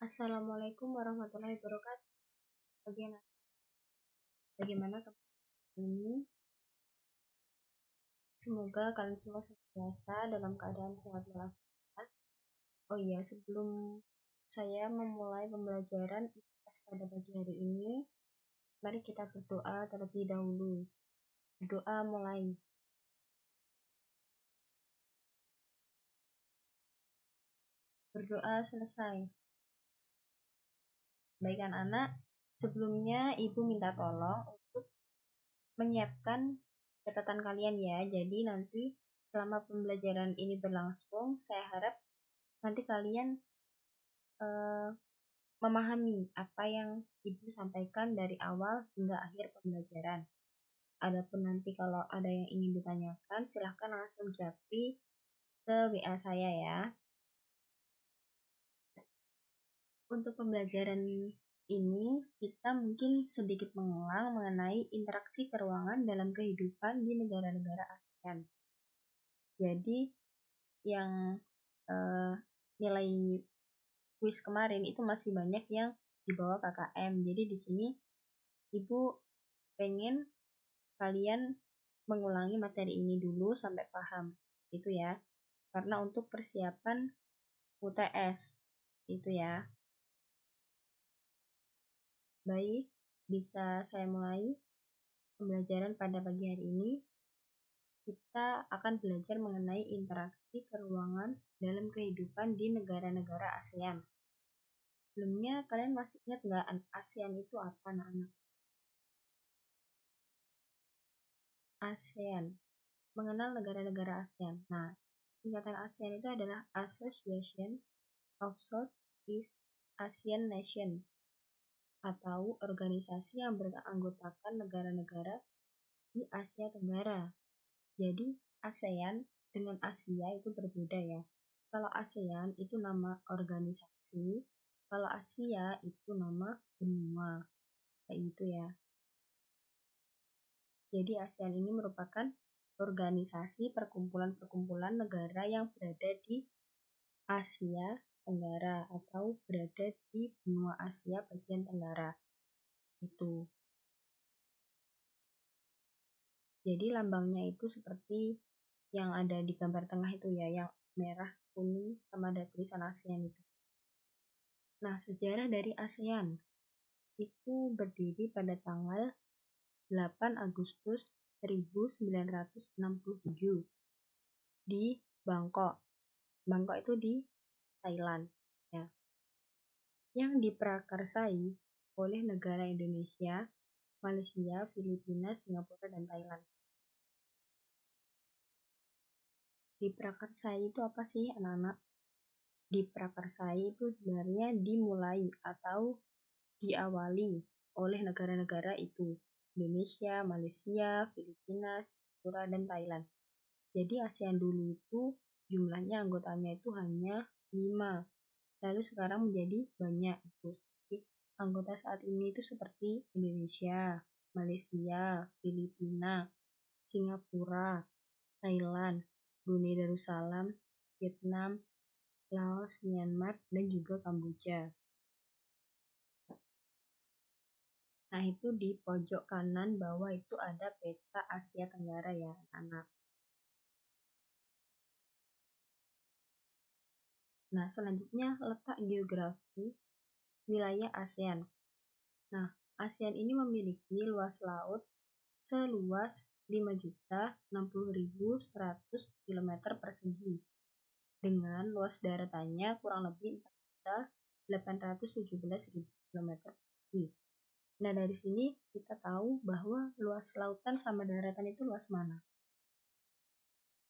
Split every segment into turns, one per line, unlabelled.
Assalamualaikum warahmatullahi wabarakatuh. Bagaimana kabar ini? Semoga kalian semua senantiasa dalam keadaan sehat walafiat. Oh iya, sebelum saya memulai pembelajaran IPS pada pagi hari ini, mari kita berdoa terlebih dahulu. Berdoa mulai. Berdoa selesai. Baik anak-anak, sebelumnya Ibu minta tolong untuk menyiapkan catatan kalian ya. Jadi nanti selama pembelajaran ini berlangsung, saya harap nanti kalian memahami apa yang Ibu sampaikan dari awal hingga akhir pembelajaran. Adapun nanti kalau ada yang ingin ditanyakan, silahkan langsung japri ke WA saya ya. Untuk pembelajaran ini, kita mungkin sedikit mengulang mengenai interaksi keruangan dalam kehidupan di negara-negara ASEAN. Jadi, yang nilai kuis kemarin itu masih banyak yang di bawah KKM. Jadi di sini Ibu pengen kalian mengulangi materi ini dulu sampai paham. Itu ya. Karena untuk persiapan UTS. Itu ya. Baik, bisa saya mulai pembelajaran pada pagi hari ini. Kita akan belajar mengenai interaksi keruangan dalam kehidupan di negara-negara ASEAN. Sebelumnya, kalian masih ingat nggak ASEAN itu apa, anak-anak? ASEAN, mengenal negara-negara ASEAN. Nah, singkatan ASEAN itu adalah Association of Southeast Asian Nations, atau organisasi yang beranggotakan negara-negara di Asia Tenggara. Jadi, ASEAN dengan Asia itu berbeda ya. Kalau ASEAN itu nama organisasi, kalau Asia itu nama benua. Kayak gitu ya. Jadi ASEAN ini merupakan organisasi perkumpulan-perkumpulan negara yang berada di Asia Tenggara atau berada di benua Asia bagian tenggara. Itu. Jadi lambangnya itu seperti yang ada di gambar tengah itu ya, yang merah, kuning, sama ada tulisan ASEAN itu. Nah, sejarah dari ASEAN itu berdiri pada tanggal 8 Agustus 1967 di Bangkok. Bangkok itu di Thailand ya. Yang diprakarsai oleh negara Indonesia, Malaysia, Filipina, Singapura, dan Thailand. Diprakarsai itu apa sih anak-anak? Diprakarsai itu sebenarnya dimulai atau diawali oleh negara-negara itu. Indonesia, Malaysia, Filipina, Singapura, dan Thailand. Jadi ASEAN dulu itu jumlahnya anggotanya itu hanya 5. Lalu sekarang menjadi banyak. Jadi, anggota saat ini itu seperti Indonesia, Malaysia, Filipina, Singapura, Thailand, Brunei Darussalam, Vietnam, Laos, Myanmar, dan juga Kamboja. Nah, itu di pojok kanan bawah itu ada peta Asia Tenggara ya, anak. Nah, selanjutnya letak geografi wilayah ASEAN. Nah, ASEAN ini memiliki luas laut seluas 5.060.100 km persegi dengan luas daratannya kurang lebih 4.817.000 km persegi. Nah, dari sini kita tahu bahwa luas lautan sama daratan itu luas mana?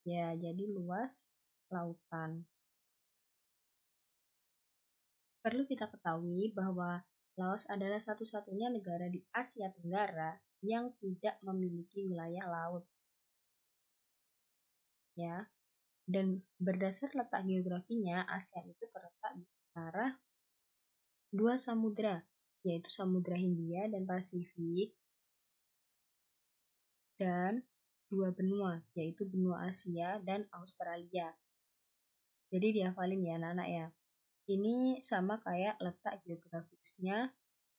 Ya, jadi luas lautan. Perlu kita ketahui bahwa Laos adalah satu-satunya negara di Asia Tenggara yang tidak memiliki wilayah laut. Ya. Dan berdasar letak geografinya, ASEAN itu terletak di antara 2 samudra, yaitu Samudra Hindia dan Pasifik, dan 2 benua, yaitu benua Asia dan Australia. Jadi dihafalin ya anak-anak ya. Ini sama kayak letak geografisnya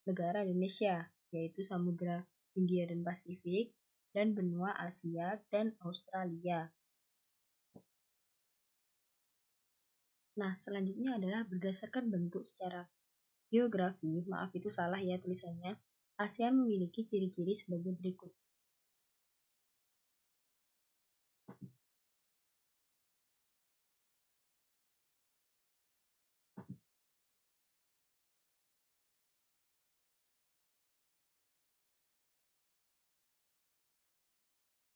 negara Indonesia, yaitu Samudra Hindia dan Pasifik, dan benua Asia dan Australia. Nah, selanjutnya adalah berdasarkan bentuk secara geografi, maaf itu salah ya tulisannya, ASEAN memiliki ciri-ciri sebagai berikut.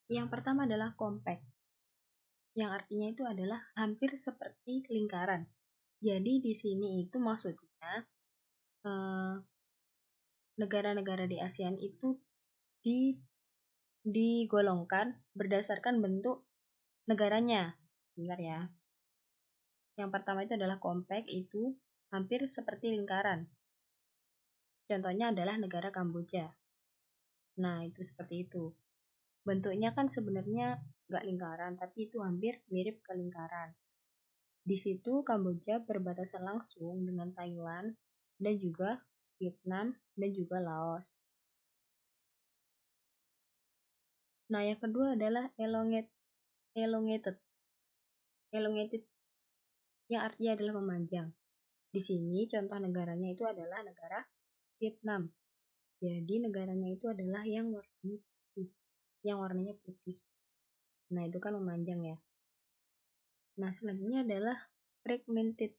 Yang pertama adalah compact, yang artinya itu adalah hampir seperti lingkaran. Jadi di sini itu maksudnya negara-negara di ASEAN itu digolongkan berdasarkan bentuk negaranya. Bentar ya. Yang pertama itu adalah compact, itu hampir seperti lingkaran. Contohnya adalah negara Kamboja. Nah, itu seperti itu. Bentuknya kan sebenarnya nggak lingkaran, tapi itu hampir mirip ke lingkaran. Di situ Kamboja berbatasan langsung dengan Thailand dan juga Vietnam dan juga Laos. Nah, yang kedua adalah elongated. Elongated yang artinya adalah memanjang. Di sini contoh negaranya itu adalah negara Vietnam. Jadi negaranya itu adalah yang warnanya putih. Nah, itu kan memanjang ya. Nah, selanjutnya adalah fragmented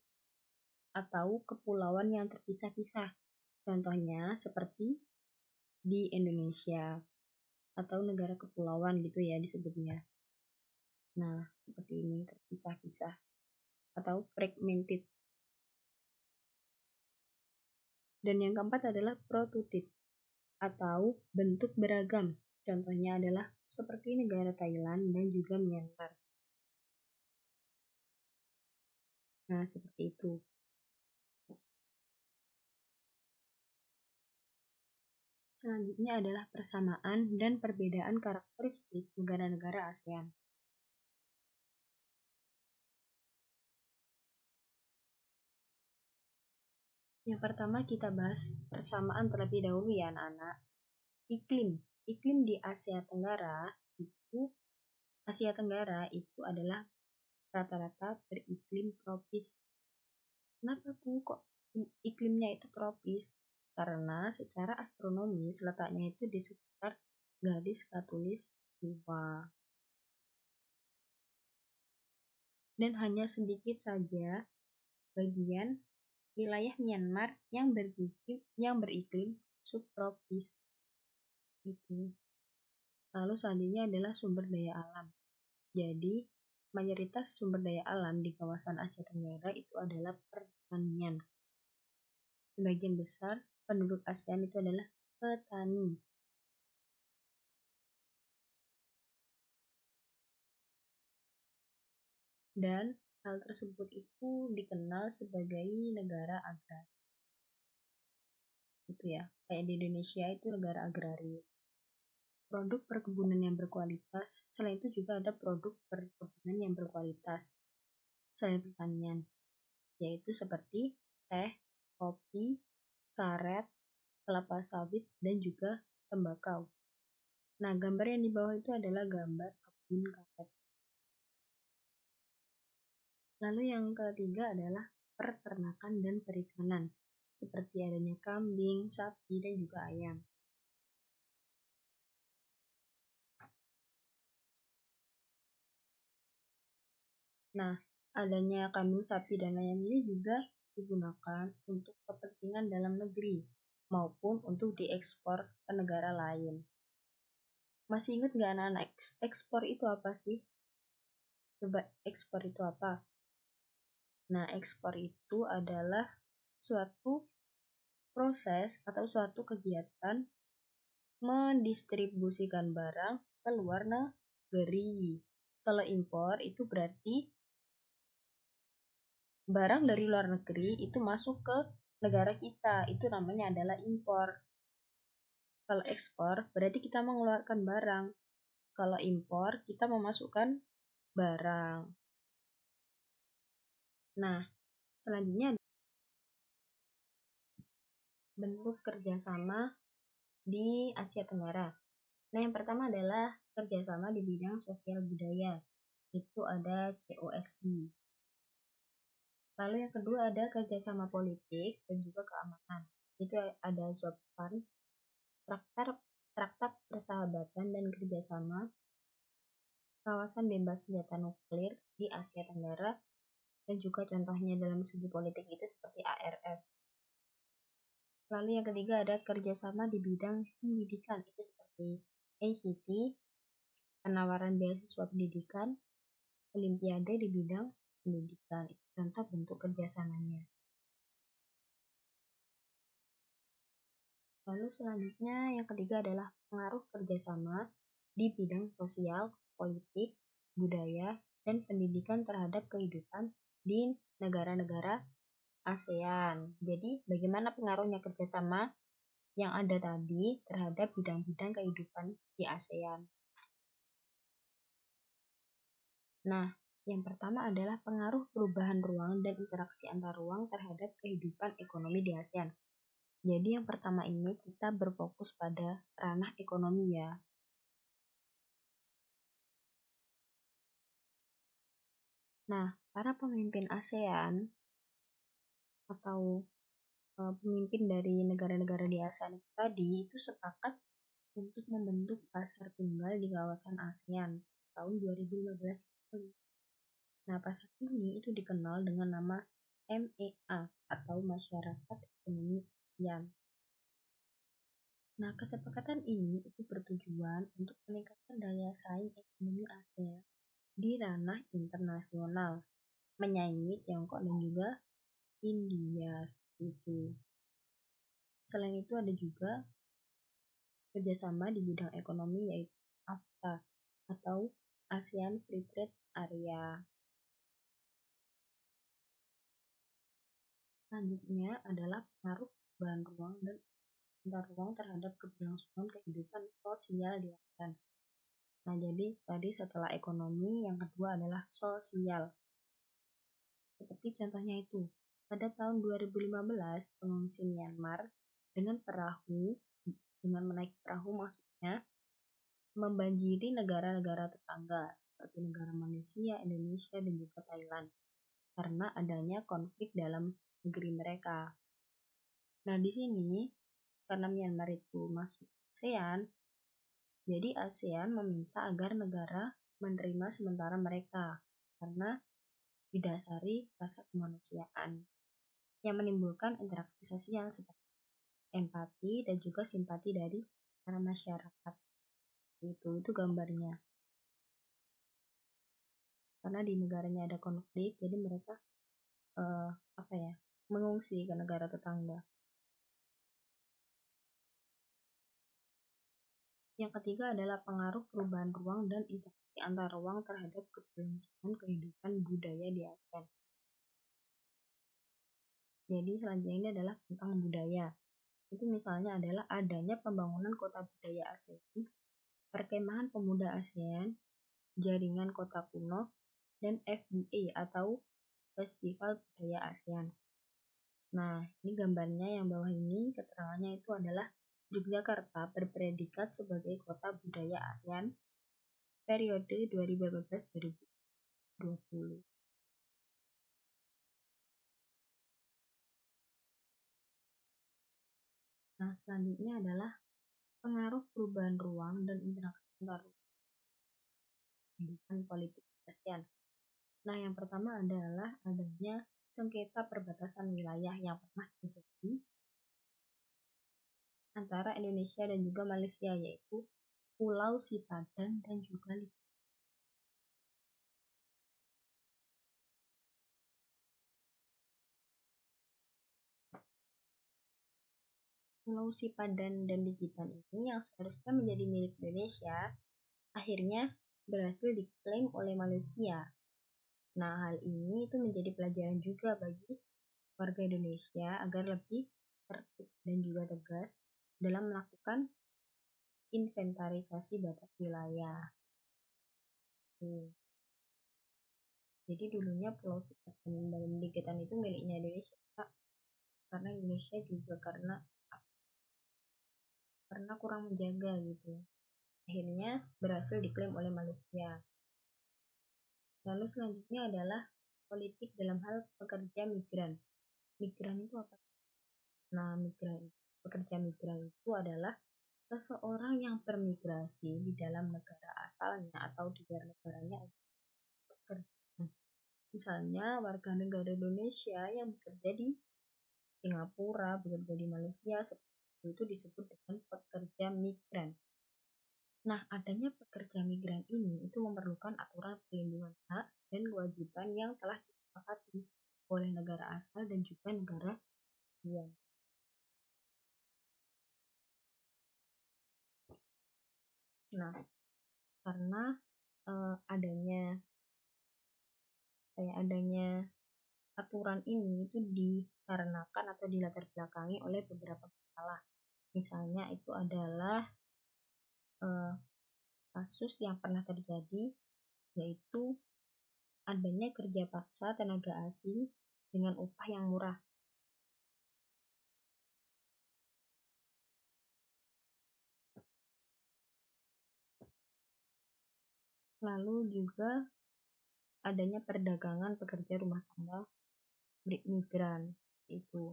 atau kepulauan yang terpisah-pisah. Contohnya seperti di Indonesia atau negara kepulauan gitu ya disebutnya. Nah, seperti ini terpisah-pisah atau fragmented. Dan yang keempat adalah prototype atau bentuk beragam. Contohnya adalah seperti negara Thailand dan juga Myanmar. Nah, seperti itu. Selanjutnya adalah persamaan dan perbedaan karakteristik negara-negara ASEAN. Yang pertama kita bahas persamaan terlebih dahulu ya anak-anak. Iklim di Asia Tenggara itu adalah rata-rata beriklim tropis. Kenapa Bu kok iklimnya itu tropis? Karena secara astronomis letaknya itu di sekitar garis khatulistiwa. Dan hanya sedikit saja bagian wilayah Myanmar yang beriklim subtropis. Itu. Lalu selanjutnya adalah sumber daya alam. Jadi, mayoritas sumber daya alam di kawasan Asia Tenggara itu adalah pertanian. Sebagian besar penduduk ASEAN itu adalah petani. Dan hal tersebut itu dikenal sebagai negara agraris. Itu ya, kayak di Indonesia itu negara agraris. Produk perkebunan yang berkualitas, selain itu juga ada produk perkebunan yang berkualitas selain pertanian, yaitu seperti teh, kopi, karet, kelapa sawit, dan juga tembakau. Nah, gambar yang di bawah itu adalah gambar kebun karet. Lalu yang ketiga adalah peternakan dan perikanan, seperti adanya kambing, sapi, dan juga ayam. Nah, adanya kambing, sapi, dan ayam ini juga digunakan untuk kepentingan dalam negeri maupun untuk diekspor ke negara lain. Masih ingat nggak anak-anak ekspor itu apa sih? Coba ekspor itu apa? Nah, ekspor itu adalah suatu proses atau suatu kegiatan mendistribusikan barang ke luar negeri. Kalau impor itu berarti barang dari luar negeri itu masuk ke negara kita, itu namanya adalah impor. Kalau ekspor berarti kita mengeluarkan barang. Kalau impor kita memasukkan barang. Nah, selanjutnya bentuk kerjasama di Asia Tenggara. Nah, yang pertama adalah kerjasama di bidang sosial budaya. Itu ada COSB. Lalu yang kedua ada kerjasama politik dan juga keamanan. Itu ada ZOPCAN, Traktat Persahabatan dan Kerjasama Kawasan Bebas Senjata Nuklir di Asia Tenggara, dan juga contohnya dalam segi politik itu seperti ARF. Lalu yang ketiga ada kerjasama di bidang pendidikan, itu seperti ACT, penawaran beasiswa pendidikan, Olimpiade di bidang pendidikan. Itu contoh bentuk kerjasamanya. Lalu selanjutnya yang ketiga adalah pengaruh kerjasama di bidang sosial, politik, budaya, dan pendidikan terhadap kehidupan di negara-negara ASEAN. Jadi bagaimana pengaruhnya kerjasama yang ada tadi terhadap bidang-bidang kehidupan di ASEAN. Nah, yang pertama adalah pengaruh perubahan ruang dan interaksi antar ruang terhadap kehidupan ekonomi di ASEAN. Jadi yang pertama ini kita berfokus pada ranah ekonomi ya. Nah, para pemimpin ASEAN atau pemimpin dari negara-negara di ASEAN tadi itu sepakat untuk membentuk pasar tunggal di kawasan ASEAN tahun 2015. Nah, pasar ini itu dikenal dengan nama MEA atau Masyarakat Ekonomi ASEAN. Nah, kesepakatan ini itu bertujuan untuk meningkatkan daya saing ekonomi ASEAN di ranah internasional, menyaingi Tiongkok dan juga India itu. Selain itu ada juga kerjasama di bidang ekonomi yaitu AFTA atau ASEAN Free Trade Area. Selanjutnya adalah pengaruh perubahan ruang dan antar ruang terhadap keberlangsungan kehidupan sosial di ASEAN. Nah, jadi tadi setelah ekonomi, yang kedua adalah sosial. Seperti contohnya itu, pada tahun 2015, pengungsi Myanmar dengan menaiki perahu maksudnya, membanjiri negara-negara tetangga seperti negara Malaysia, Indonesia, dan juga Thailand karena adanya konflik dalam negeri mereka. Nah, di sini karena Myanmar itu masuk ASEAN, jadi ASEAN meminta agar negara menerima sementara mereka karena didasari rasa kemanusiaan yang menimbulkan interaksi sosial seperti empati dan juga simpati dari para masyarakat. Itu gambarnya. Karena di negaranya ada konflik, jadi mereka mengungsi ke negara tetangga. Yang ketiga adalah pengaruh perubahan ruang dan interaksi antar ruang terhadap keberlangsungan kehidupan budaya di ASEAN. Jadi selanjutnya ini adalah tentang budaya. Itu misalnya adalah adanya pembangunan kota budaya ASEAN, perkemahan pemuda ASEAN, jaringan kota kuno, dan FBA atau Festival Budaya ASEAN. Nah, ini gambarnya yang bawah ini, keterangannya itu adalah Yogyakarta berpredikat sebagai kota budaya ASEAN periode 2015-2020. Nah, selanjutnya adalah pengaruh perubahan ruang dan interaksi antar kehidupan politik ASEAN. Nah, yang pertama adalah adanya sengketa perbatasan wilayah yang pernah terjadi antara Indonesia dan juga Malaysia, yaitu Pulau Sipadan dan juga Pulau Sipadan dan Likitan ini yang seharusnya menjadi milik Indonesia, akhirnya berhasil diklaim oleh Malaysia. Nah, hal ini itu menjadi pelajaran juga bagi warga Indonesia agar lebih tertib dan juga tegas dalam melakukan inventarisasi batas wilayah. Jadi dulunya Pulau Sipadan dan Likitan itu miliknya Indonesia, karena Indonesia juga karena karena kurang menjaga gitu. Akhirnya berhasil diklaim oleh Malaysia. Lalu selanjutnya adalah politik dalam hal pekerja migran. Migran itu apa? Nah, pekerja migran itu adalah seseorang yang bermigrasi di dalam negara asalnya atau di luar negaranya untuk bekerja. Misalnya warga negara Indonesia yang bekerja di Singapura, bekerja di Malaysia, seperti itu disebut dengan pekerja migran. Nah, adanya pekerja migran ini itu memerlukan aturan perlindungan hak dan kewajiban yang telah disepakati oleh negara asal dan juga negara tujuan. Nah, karena adanya aturan ini itu dikarenakan atau dilatar belakangi oleh beberapa masalah. Misalnya itu adalah kasus yang pernah terjadi, yaitu adanya kerja paksa tenaga asing dengan upah yang murah. Lalu juga adanya perdagangan pekerja rumah tangga migran itu.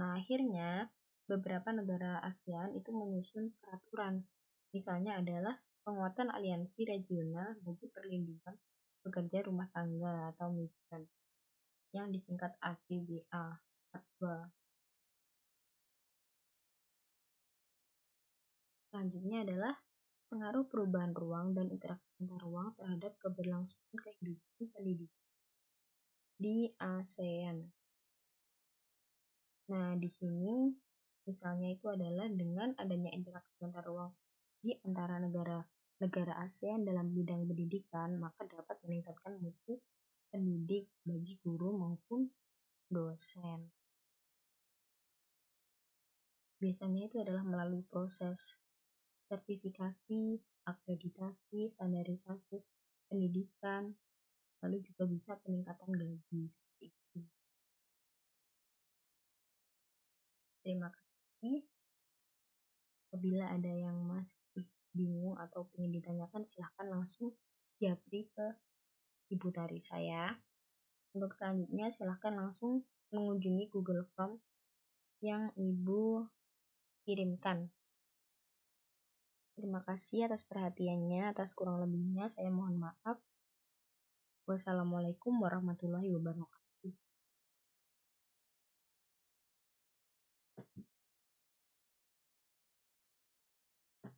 Nah, akhirnya beberapa negara ASEAN itu menyusun peraturan. Misalnya adalah penguatan aliansi regional bagi perlindungan pekerja rumah tangga atau migran yang disingkat APBA. Selanjutnya adalah pengaruh perubahan ruang dan interaksi antar ruang terhadap keberlangsungan kehidupan pendidikan di ASEAN. Nah, di sini misalnya itu adalah dengan adanya interaksi antar ruang di antara negara ASEAN dalam bidang pendidikan, maka dapat meningkatkan mutu pendidik bagi guru maupun dosen. Biasanya itu adalah melalui proses sertifikasi, akreditasi, standarisasi pendidikan, lalu juga bisa peningkatan gaji seperti itu. Terima kasih. Apabila ada yang masih bingung atau ingin ditanyakan, silahkan langsung japri ke Ibu Tari saya. Untuk selanjutnya, silahkan langsung mengunjungi Google Form yang Ibu kirimkan. Terima kasih atas perhatiannya, atas kurang lebihnya saya mohon maaf. Wassalamualaikum warahmatullahi wabarakatuh.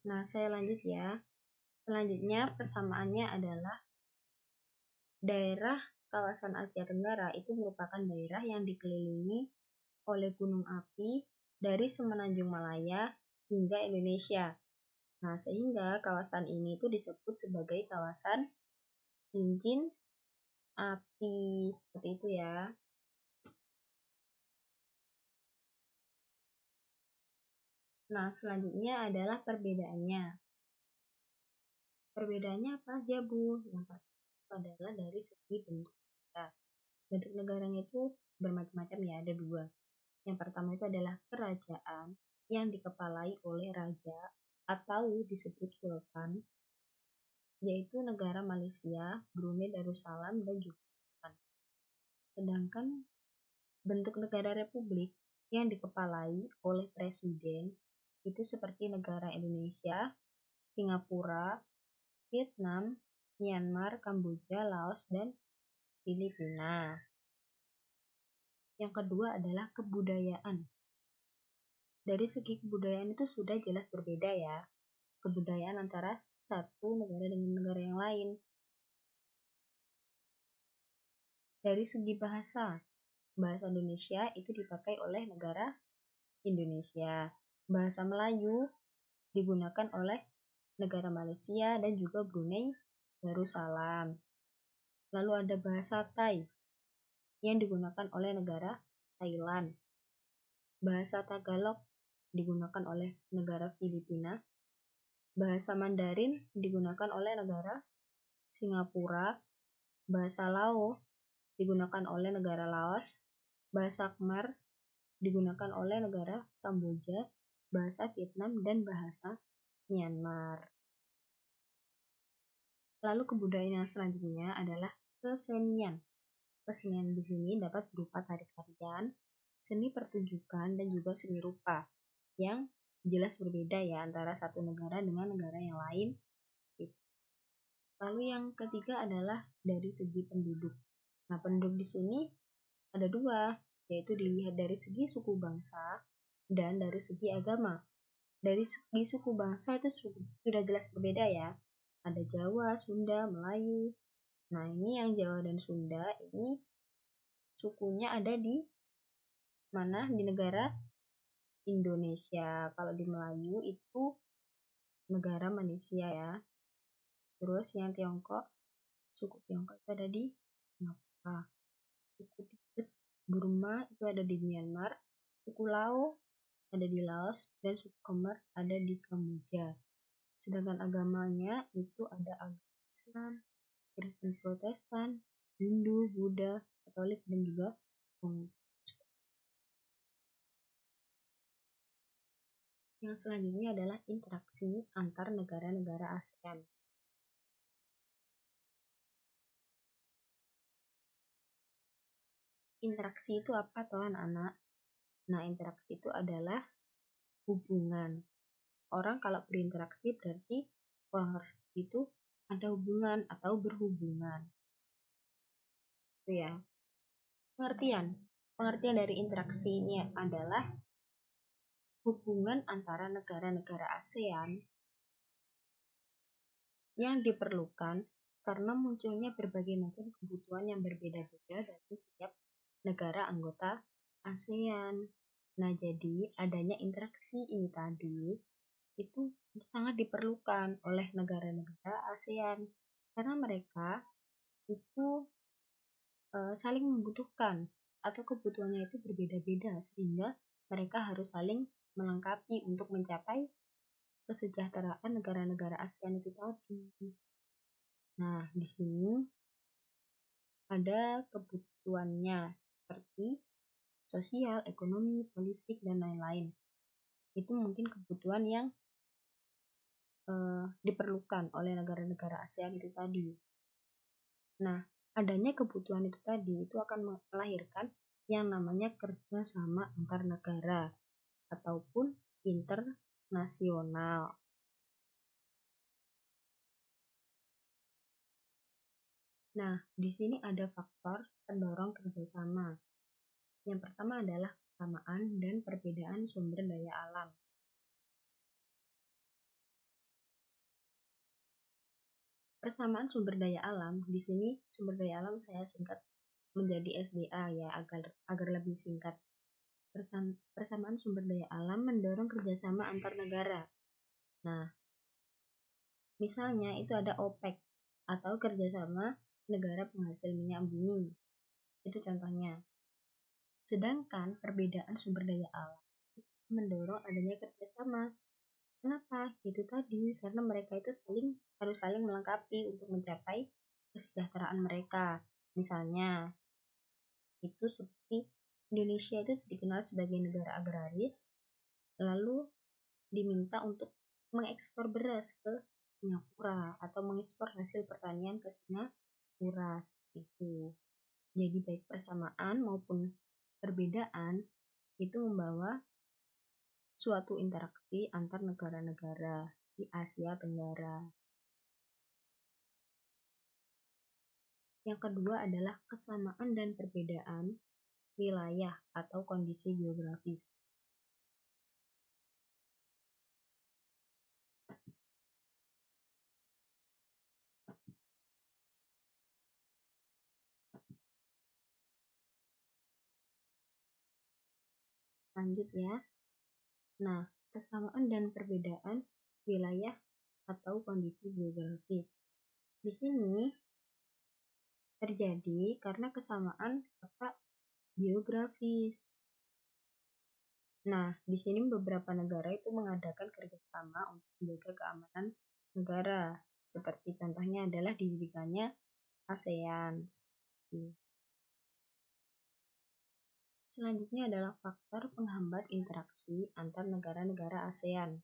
Nah, saya lanjut ya. Selanjutnya persamaannya adalah daerah kawasan Asia Tenggara itu merupakan daerah yang dikelilingi oleh gunung api dari semenanjung Malaya hingga Indonesia. Nah, sehingga kawasan ini itu disebut sebagai kawasan cincin api, seperti itu ya. Nah, selanjutnya adalah perbedaannya. Perbedaannya apa aja, Bu? Yang pertama adalah dari segi bentuk negara. Bentuk negaranya itu bermacam-macam ya, ada dua. Yang pertama itu adalah kerajaan yang dikepalai oleh raja atau disebut sultan, yaitu negara Malaysia, Brunei Darussalam, dan juga Iran. Sedangkan bentuk negara republik yang dikepalai oleh presiden itu seperti negara Indonesia, Singapura, Vietnam, Myanmar, Kamboja, Laos, dan Filipina. Yang kedua adalah kebudayaan. Dari segi kebudayaan itu sudah jelas berbeda ya. Kebudayaan antara satu negara dengan negara yang lain. Dari segi bahasa, bahasa Indonesia itu dipakai oleh negara Indonesia. Bahasa Melayu digunakan oleh negara Malaysia dan juga Brunei Darussalam. Lalu ada bahasa Thai yang digunakan oleh negara Thailand. Bahasa Tagalog digunakan oleh negara Filipina. Bahasa Mandarin digunakan oleh negara Singapura. Bahasa Lao digunakan oleh negara Laos. Bahasa Khmer digunakan oleh negara Kamboja, bahasa Vietnam, dan bahasa Myanmar. Lalu kebudayaan yang selanjutnya adalah kesenian. Kesenian di sini dapat berupa tari-tarian, seni pertunjukan, dan juga seni rupa yang jelas berbeda ya antara satu negara dengan negara yang lain. Lalu yang ketiga adalah dari segi penduduk. Nah, penduduk di sini ada dua, yaitu dilihat dari segi suku bangsa dan dari segi agama. Dari segi suku bangsa itu sudah jelas berbeda ya. Ada Jawa, Sunda, Melayu. Nah, ini yang Jawa dan Sunda ini sukunya ada di mana? Di negara Indonesia. Kalau di Melayu itu negara Malaysia ya. Terus yang Tiongkok, suku Tiongkok itu ada di Singapura. Suku Tibet, Burma itu ada di Myanmar. Suku Lao ada di Laos dan suku Khmer ada di Kamboja. Sedangkan agamanya itu ada agama Islam, Kristen Protestan, Hindu, Buddha, Katolik, dan juga Konghucu. Yang selanjutnya adalah interaksi antar negara-negara ASEAN. Interaksi itu apa toh anak-anak? Nah, interaksi itu adalah hubungan. Orang kalau berinteraksi berarti orang tersebut itu ada hubungan atau berhubungan. Itu ya. Pengertian dari interaksi ini adalah hubungan antara negara-negara ASEAN yang diperlukan karena munculnya berbagai macam kebutuhan yang berbeda-beda dari setiap negara anggota ASEAN. Nah, jadi adanya interaksi ini tadi itu sangat diperlukan oleh negara-negara ASEAN karena mereka itu saling membutuhkan atau kebutuhannya itu berbeda-beda sehingga mereka harus saling melengkapi untuk mencapai kesejahteraan negara-negara ASEAN itu tadi. Nah, di sini ada kebutuhannya seperti sosial, ekonomi, politik, dan lain-lain. Itu mungkin kebutuhan yang diperlukan oleh negara-negara ASEAN itu tadi. Nah, adanya kebutuhan itu tadi itu akan melahirkan yang namanya kerjasama antar negara ataupun internasional. Nah, di sini ada faktor pendorong kerjasama. Yang pertama adalah kesamaan dan perbedaan sumber daya alam. Persamaan sumber daya alam, di sini sumber daya alam saya singkat menjadi SDA ya agar lebih singkat. Persamaan sumber daya alam mendorong kerjasama antar negara. Nah, misalnya itu ada OPEC atau kerjasama negara penghasil minyak bumi. Itu contohnya. Sedangkan perbedaan sumber daya alam mendorong adanya kerjasama. Kenapa? Itu tadi, karena mereka itu harus saling melengkapi untuk mencapai kesejahteraan mereka. Misalnya, itu seperti Indonesia itu dikenal sebagai negara agraris, lalu diminta untuk mengekspor beras ke Singapura atau mengekspor hasil pertanian ke Singapura seperti itu. Jadi baik persamaan maupun perbedaan itu membawa suatu interaksi antar negara-negara di Asia Tenggara. Yang kedua adalah kesamaan dan perbedaan wilayah atau kondisi geografis. Lanjut ya. Nah, kesamaan dan perbedaan wilayah atau kondisi geografis. Di sini terjadi karena kesamaan letak geografis. Nah, di sini beberapa negara itu mengadakan kerjasama untuk menjaga keamanan negara. Seperti contohnya adalah didirikannya ASEAN. Selanjutnya adalah faktor penghambat interaksi antar negara-negara ASEAN.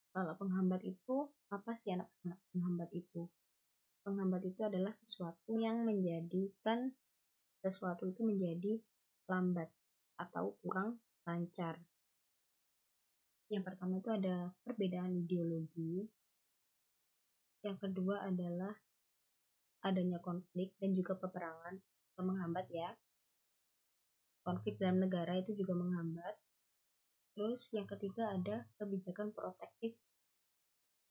Kalau penghambat itu, apa sih anak penghambat itu? Penghambat itu adalah sesuatu yang menjadikan sesuatu itu menjadi lambat atau kurang lancar. Yang pertama itu ada perbedaan ideologi. Yang kedua adalah adanya konflik dan juga peperangan atau menghambat ya. Konflik dalam negara itu juga menghambat. Terus yang ketiga ada kebijakan protektif.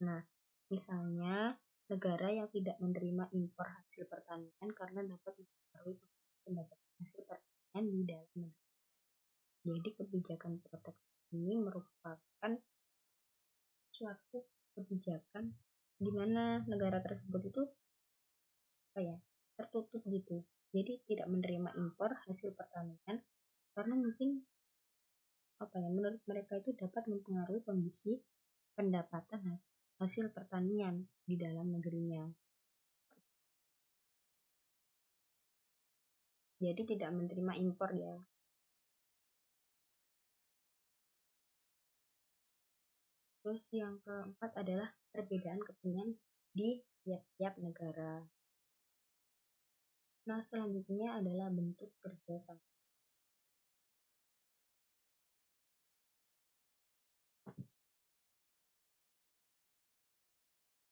Nah, misalnya negara yang tidak menerima impor hasil pertanian karena dapat mempengaruhi pendapatan hasil pertanian di dalam negara. Jadi kebijakan protektif ini merupakan suatu kebijakan di mana negara tersebut itu tertutup gitu. Jadi tidak menerima impor hasil pertanian karena mungkin menurut mereka itu dapat mempengaruhi kondisi pendapatan hasil pertanian di dalam negerinya. Jadi tidak menerima impor ya. Terus yang keempat adalah perbedaan kepentingan di tiap-tiap negara. Nah, selanjutnya adalah bentuk kerjasama